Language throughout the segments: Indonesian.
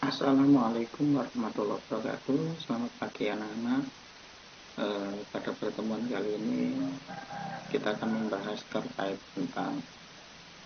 Assalamualaikum warahmatullahi wabarakatuh. Selamat pagi anak-anak. Pada pertemuan kali ini kita akan membahas terkait tentang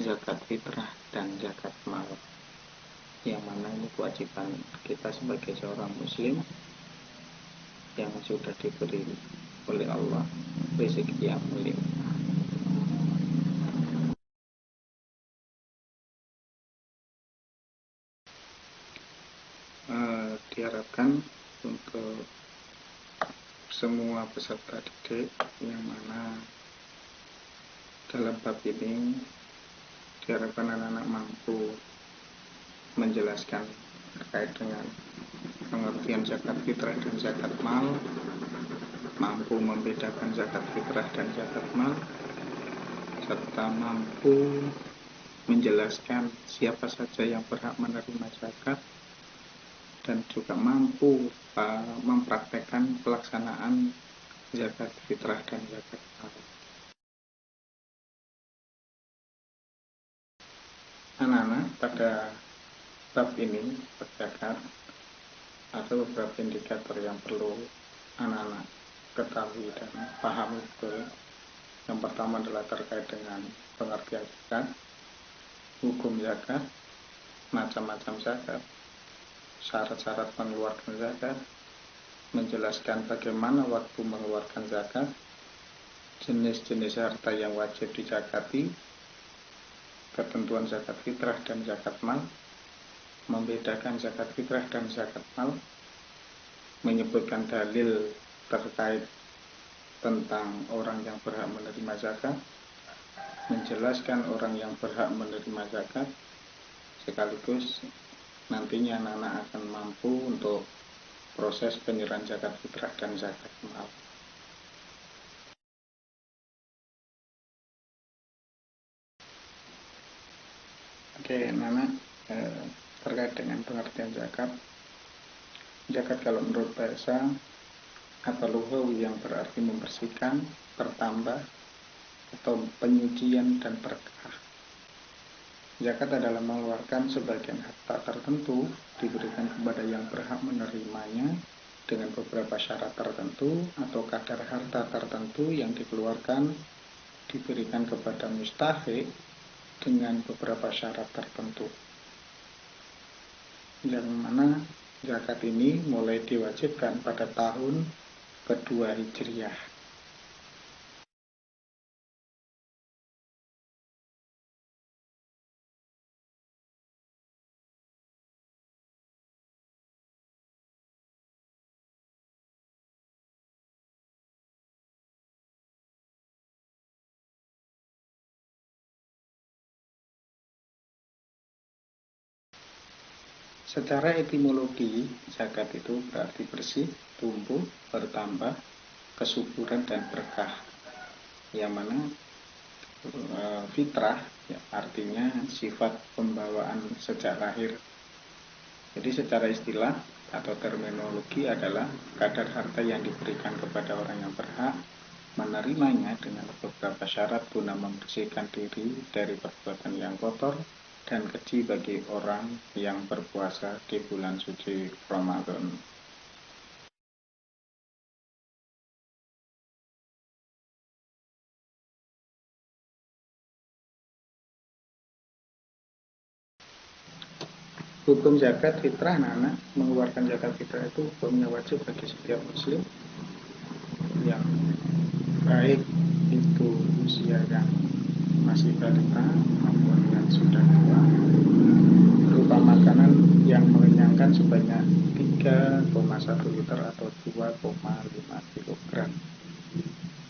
zakat fitrah dan zakat mal, yang mana ini kewajiban kita sebagai seorang muslim yang sudah diberi oleh Allah rezeki yang melimpah. Diharapkan untuk semua peserta didik yang mana dalam bab ini diharapkan anak-anak mampu menjelaskan terkait dengan pengertian zakat fitrah dan zakat mal, mampu membedakan zakat fitrah dan zakat mal, serta mampu menjelaskan siapa saja yang berhak menerima zakat, dan juga mampu mempraktekkan pelaksanaan zakat fitrah dan zakat mal. Anak-anak, pada bab ini terdapat ada beberapa indikator yang perlu anak-anak ketahui dan pahami betul. Yang pertama adalah terkait dengan pengertian zakat, hukum zakat, macam-macam zakat, syarat-syarat mengeluarkan zakat, menjelaskan bagaimana waktu mengeluarkan zakat, jenis-jenis harta yang wajib dizakati, ketentuan zakat fitrah dan zakat mal, membedakan zakat fitrah dan zakat mal, menyebutkan dalil terkait tentang orang yang berhak menerima zakat, menjelaskan orang yang berhak menerima zakat, sekaligus nantinya anak-anak akan mampu untuk proses penyerahan zakat fitrah dan zakat mal. Oke, anak-anak, terkait dengan pengertian zakat. Zakat kalau menurut bahasa atau lughawi yang berarti membersihkan, bertambah, atau penyucian dan berkah. Zakat adalah mengeluarkan sebagian harta tertentu diberikan kepada yang berhak menerimanya dengan beberapa syarat tertentu, atau kadar harta tertentu yang dikeluarkan diberikan kepada mustahik dengan beberapa syarat tertentu, yang mana zakat ini mulai diwajibkan pada tahun kedua Hijriah. Secara etimologi, zakat itu berarti bersih, tumbuh, bertambah, kesuburan dan berkah. Yang mana fitrah ya, artinya sifat pembawaan sejak lahir. Jadi secara istilah atau terminologi adalah kadar harta yang diberikan kepada orang yang berhak menerimanya dengan beberapa syarat guna membersihkan diri dari perbuatan yang kotor dan keji bagi orang yang berpuasa di bulan suci Ramadan. Hukum zakat fitrah, anak-anak, mengeluarkan zakat fitrah itu hukumnya wajib bagi setiap muslim yang baik itu usia yang masih balita maupun yang sudah tua, berupa makanan yang mengenyangkan sebanyak 3,1 liter atau 2,5 kilogram.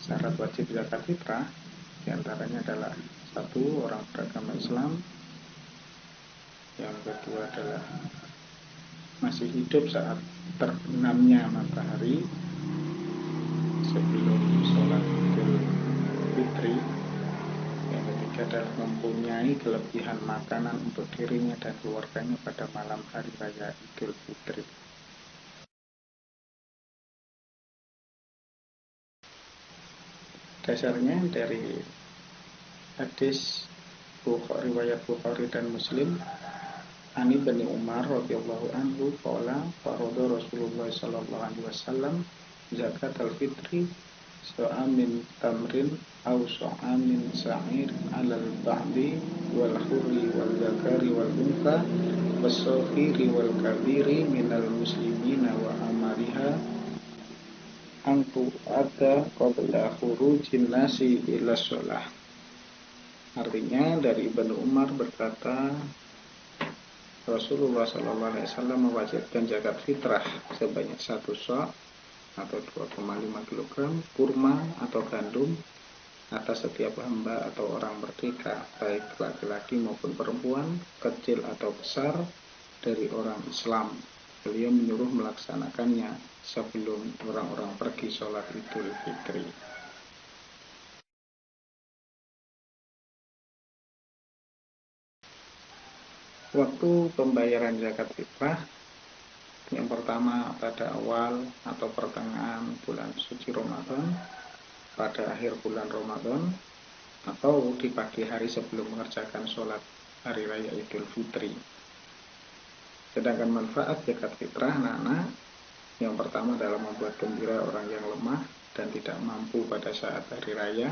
Syarat wajib zakat fitrah diantaranya adalah: satu, orang beragama Islam; yang kedua adalah masih hidup saat terbenamnya matahari sebelum sholat Idul Fitri; yang ketiga adalah mempunyai kelebihan makanan untuk dirinya dan keluarganya pada malam hari raya Idul Fitri. Dasarnya dari hadis riwayat Bukhari dan Muslim, Ani bin Umar radhiyallahu anhu qala farada Rasulullah sallallahu alaihi wasallam zakat al-fitri sa'amin tamrin aw sa'amin sa'ir 'alal ba'di wal hurri wal zakari wal untha was-saghiri wal kabiri minal muslimina wa amariha antu ada qabla khurujin nasi ila shalah. Artinya dari Ibnu Umar berkata, Rasulullah SAW mewajibkan zakat fitrah sebanyak 1 sa' atau 2,5 kg kurma atau gandum atas setiap hamba atau orang merdeka, baik laki-laki maupun perempuan, kecil atau besar, dari orang Islam. Beliau menyuruh melaksanakannya sebelum orang-orang pergi sholat Idul Fitri. Waktu pembayaran zakat fitrah yang pertama pada awal atau pertengahan bulan suci Ramadan, pada akhir bulan Ramadan, atau di pagi hari sebelum mengerjakan sholat hari raya Idul Fitri. Sedangkan manfaat zakat fitrah anak-anak, yang pertama adalah membuat gembira orang yang lemah dan tidak mampu pada saat hari raya.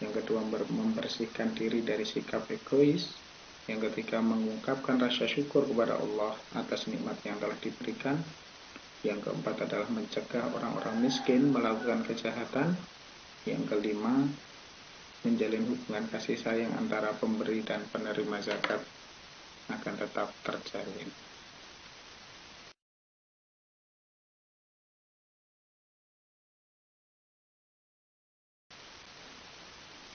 Yang kedua, membersihkan diri dari sikap egois. Yang ketiga, mengungkapkan rasa syukur kepada Allah atas nikmat yang telah diberikan. Yang keempat adalah mencegah orang-orang miskin melakukan kejahatan. Yang kelima, menjalin hubungan kasih sayang antara pemberi dan penerima zakat akan tetap terjalin.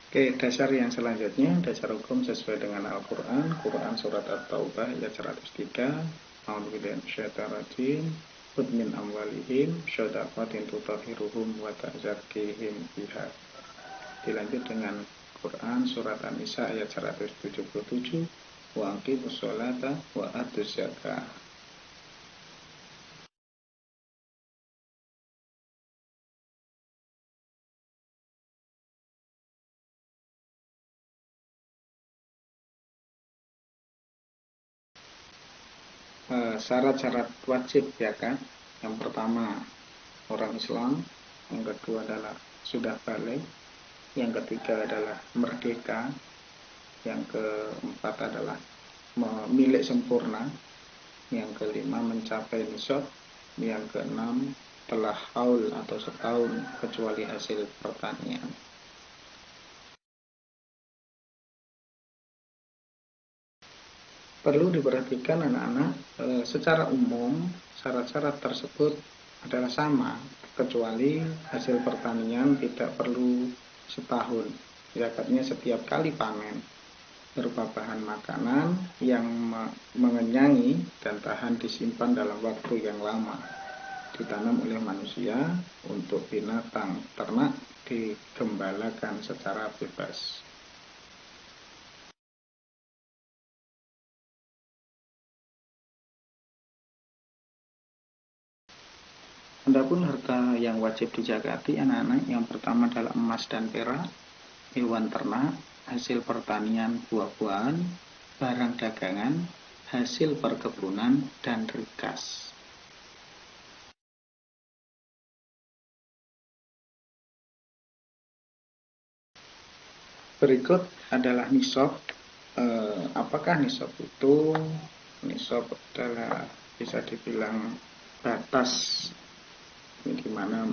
Oke, dasar yang selanjutnya, dasar hukum sesuai dengan Al-Quran. Quran Surat At-Taubah ayat 103. A'udzubillahi minasyaitonir rajim. Khudh min amwalihim shadaqatin tutahhiruhum wa tuzakkihim biha. Dilanjut dengan Quran Surat An-Nisa ayat 177. Wa aqimus sholata wa atuz zakah. Syarat-syarat wajib zakat. Yang pertama orang Islam, yang kedua adalah sudah balik, yang ketiga adalah merdeka, yang keempat adalah milik sempurna, yang kelima mencapai nisab, yang keenam telah haul atau setahun kecuali hasil pertanian. Perlu diperhatikan anak-anak, secara umum syarat-syarat tersebut adalah sama, kecuali hasil pertanian tidak perlu setahun. Zakatnya setiap kali panen, berupa bahan makanan yang mengenyangi dan tahan disimpan dalam waktu yang lama, ditanam oleh manusia untuk binatang ternak, digembalakan secara bebas. Adapun harta yang wajib dizakati anak-anak, yang pertama adalah emas dan perak, hewan ternak, hasil pertanian buah-buahan, barang dagangan, hasil perkebunan, dan rikas. Berikut adalah nisab. Apakah nisab itu? Nisab adalah bisa dibilang batas di mana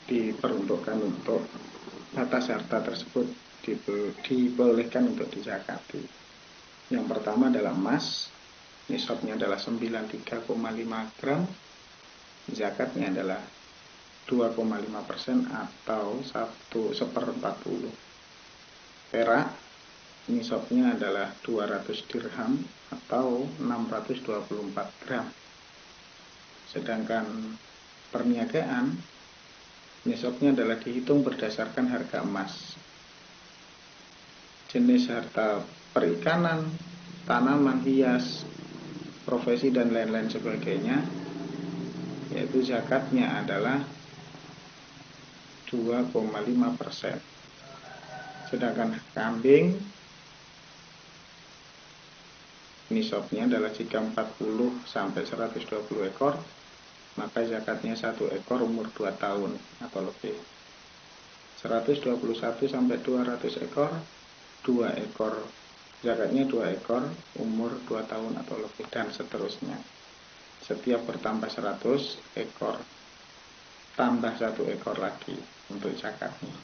diperuntukkan untuk batas harta tersebut dibolehkan untuk dizakati. Yang pertama adalah emas, nisabnya adalah 93,5 gram, zakatnya adalah 2,5% atau 1/40. Perak, nisabnya adalah 200 dirham atau 624 gram. Sedangkan perniagaan, nisabnya adalah dihitung berdasarkan harga emas. Jenis harta perikanan, tanaman hias, profesi dan lain-lain sebagainya, yaitu zakatnya adalah 2,5%. Sedangkan kambing, nisabnya adalah jika 40 sampai 120 ekor, maka zakatnya 1 ekor umur 2 tahun atau lebih. 121 sampai 200 ekor, 2 ekor, zakatnya 2 ekor umur 2 tahun atau lebih, dan seterusnya. Setiap bertambah 100 ekor, tambah 1 ekor lagi untuk zakatnya.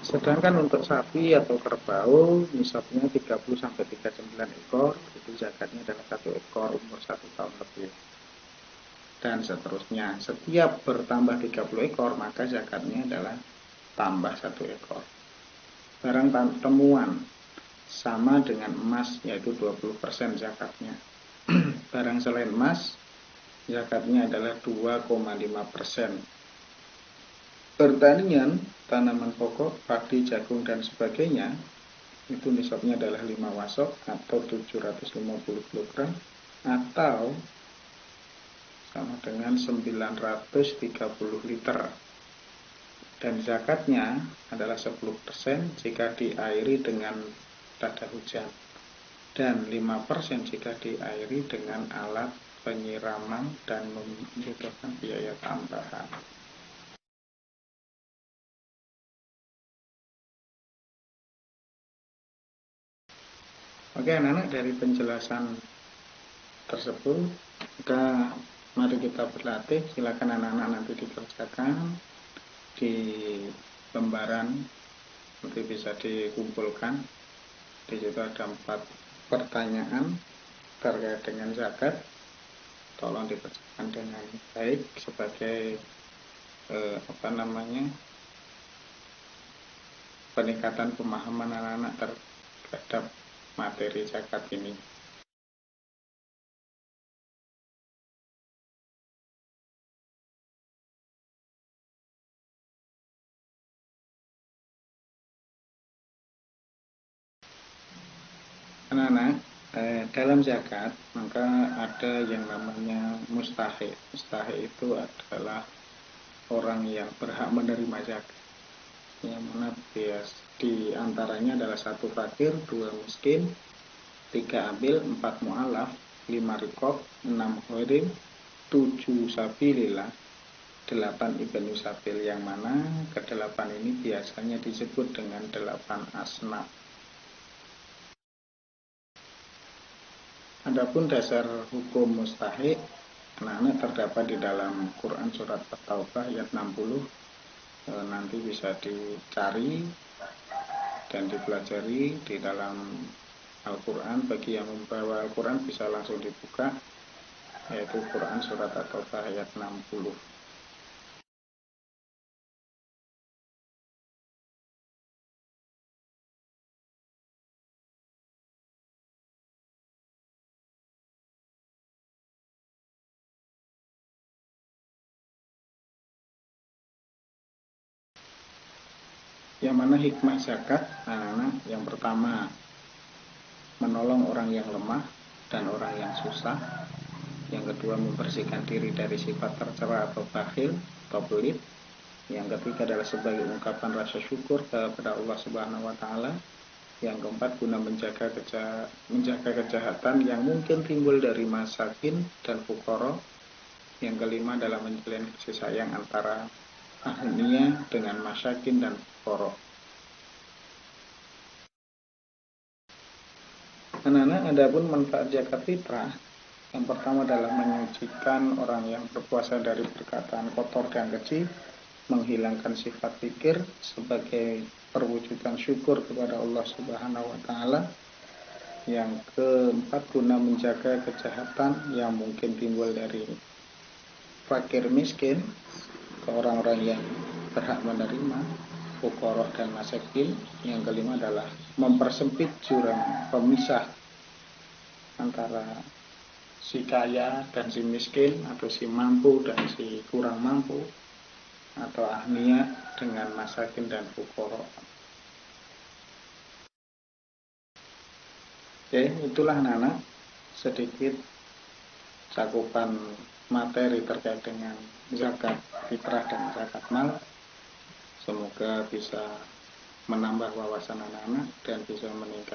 Sedangkan untuk sapi atau kerbau, nisabnya 30 sampai 39 ekor, itu zakatnya adalah 1 ekor umur 1 tahun lebih. Dan seterusnya, setiap bertambah 30 ekor, maka zakatnya adalah tambah 1 ekor. Barang temuan sama dengan emas, yaitu 20% zakatnya. Barang selain emas, zakatnya adalah 2,5%. Pertanian, tanaman pokok, padi, jagung, dan sebagainya, itu nisabnya adalah 5 wasok atau 750 kg atau sama dengan 930 liter. Dan zakatnya adalah 10% jika diairi dengan tada hujan, dan 5% jika diairi dengan alat penyiraman dan membutuhkan biaya tambahan. Oke anak-anak, dari penjelasan tersebut mari kita berlatih. Silakan anak-anak nanti dikerjakan di lembaran, nanti bisa dikumpulkan. Di situ ada 4 pertanyaan terkait dengan zakat. Tolong dikerjakan dengan baik sebagai peningkatan pemahaman anak-anak terhadap materi zakat ini. Anak-anak, dalam zakat maka ada yang namanya mustahik. Mustahik itu adalah orang yang berhak menerima zakat, yang mana di antaranya adalah 1 fakir, 2 miskin, 3 abil, 4 mu'alaf, 5 rikob, 6 gharim, 7 sabilillah, 8 ibnu sabil, yang mana ke-8 ini biasanya disebut dengan 8 asnaf. Adapun dasar hukum mustahik, anak-anak, terdapat di dalam Quran surat At-Taubah ayat 60. Nanti bisa dicari dan dipelajari di dalam Al-Quran. Bagi yang membawa Al-Quran bisa langsung dibuka, yaitu Quran surat At-Taubah ayat 60. Yang mana hikmah zakat, anak-anak, yang pertama menolong orang yang lemah dan orang yang susah. Yang kedua membersihkan diri dari sifat tercela atau bakhil atau pelit. Yang ketiga adalah sebagai ungkapan rasa syukur kepada Allah Subhanahu wa taala. Yang keempat guna menjaga kejahatan yang mungkin timbul dari masakin dan fuqara. Yang kelima adalah menjalin kasih sayang antara ahlinya dengan masakin dan fuqara. Anak-anak, adapun manfaat zakat fitrah, yang pertama adalah menyucikan orang yang berpuasa dari perkataan kotor dan keji, menghilangkan sifat pikir sebagai perwujudan syukur kepada Allah Subhanahu wa taala. Yang keempat, guna menjaga kejahatan yang mungkin timbul dari fakir miskin ke orang-orang yang berhak menerima, fuqara dan masakin. Yang kelima adalah mempersempit jurang pemisah antara si kaya dan si miskin, atau si mampu dan si kurang mampu, atau ahniya dengan masakin dan fuqara. Oke, itulah anak-anak sedikit cakupan materi terkait dengan zakat fitrah dan zakat mal. Semoga bisa menambah wawasan anak-anak dan bisa meningkatkan